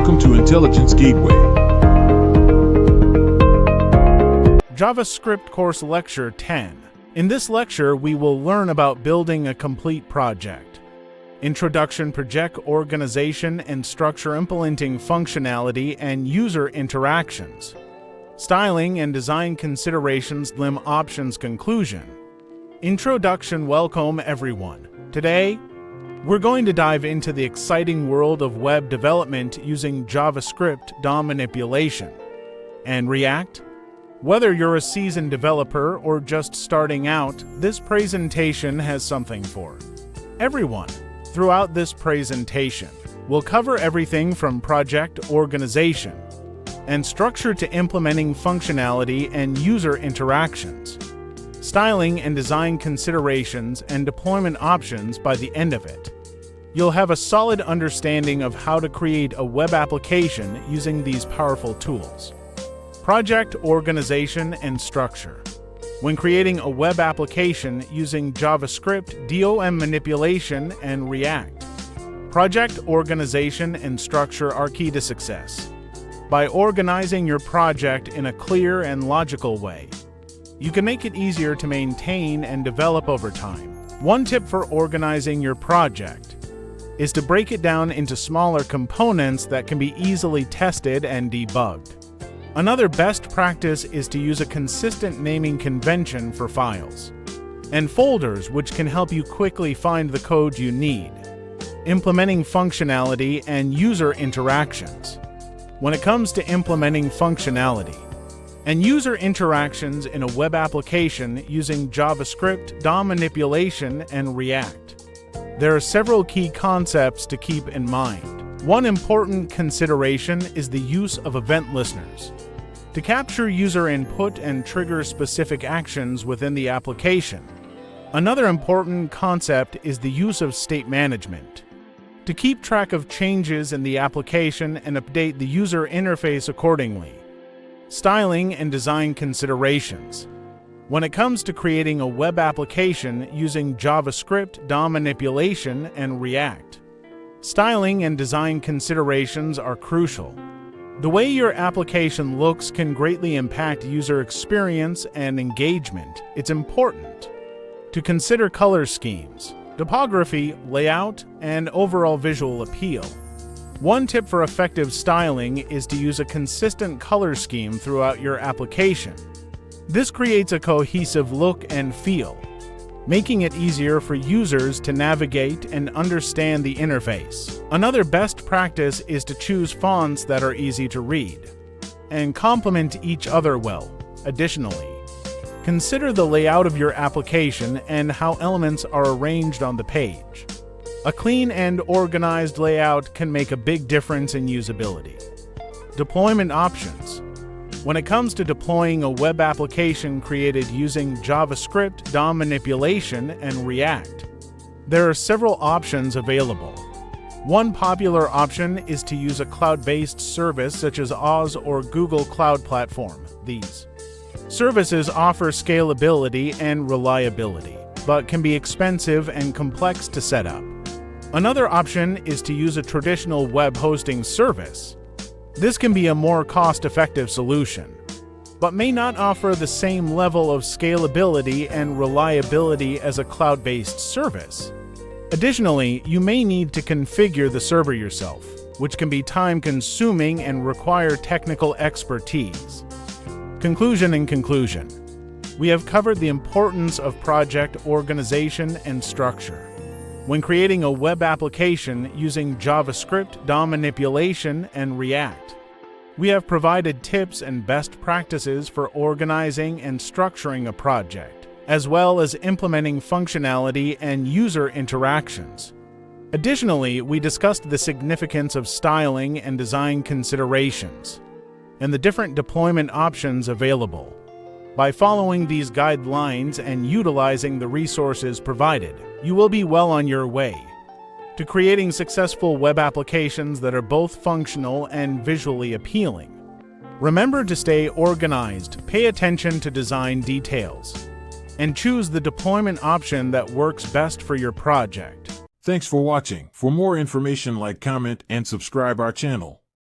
Welcome to Intelligence Gateway. JavaScript Course Lecture 10. In this lecture, we will learn about building a complete project. Introduction, project organization and structure, implementing functionality and user interactions. Styling and design considerations, lim options, conclusion. Introduction. Welcome everyone. Today, we're going to dive into the exciting world of web development using JavaScript, DOM manipulation, and React. Whether you're a seasoned developer or just starting out, this presentation has something for everyone. Throughout this presentation, we'll cover everything from project organization and structure to implementing functionality and user interactions, styling and design considerations, and deployment options. By the end of it, you'll have a solid understanding of how to create a web application using these powerful tools. Project organization and structure. When creating a web application using JavaScript, DOM manipulation, and React, project organization and structure are key to success. By organizing your project in a clear and logical way, you can make it easier to maintain and develop over time. One tip for organizing your project is to break it down into smaller components that can be easily tested and debugged. Another best practice is to use a consistent naming convention for files and folders, which can help you quickly find the code you need. Implementing functionality and user interactions. When it comes to implementing functionality and user interactions in a web application using JavaScript, DOM manipulation, and React, there are several key concepts to keep in mind. One important consideration is the use of event listeners to capture user input and trigger specific actions within the application. Another important concept is the use of state management to keep track of changes in the application and update the user interface accordingly. Styling and design considerations. When it comes to creating a web application using JavaScript, DOM manipulation, and React, styling and design considerations are crucial. The way your application looks can greatly impact user experience and engagement. It's important to consider color schemes, typography, layout, and overall visual appeal. One tip for effective styling is to use a consistent color scheme throughout your application. This creates a cohesive look and feel, making it easier for users to navigate and understand the interface. Another best practice is to choose fonts that are easy to read and complement each other well. Additionally, consider the layout of your application and how elements are arranged on the page. A clean and organized layout can make a big difference in usability. Deployment options. When it comes to deploying a web application created using JavaScript, DOM manipulation, and React, there are several options available. One popular option is to use a cloud-based service such as Oz or Google Cloud Platform. These services offer scalability and reliability, but can be expensive and complex to set up. Another option is to use a traditional web hosting service. This can be a more cost-effective solution, but may not offer the same level of scalability and reliability as a cloud-based service. Additionally, you may need to configure the server yourself, which can be time-consuming and require technical expertise. Conclusion. In conclusion, we have covered the importance of project organization and structure. When creating a web application using JavaScript, DOM manipulation, and React, we have provided tips and best practices for organizing and structuring a project, as well as implementing functionality and user interactions. Additionally, we discussed the significance of styling and design considerations and the different deployment options available. By following these guidelines and utilizing the resources provided, you will be well on your way to creating successful web applications that are both functional and visually appealing. Remember to stay organized, pay attention to design details, and choose the deployment option that works best for your project. Thanks for watching. For more information, like, comment, and subscribe our channel.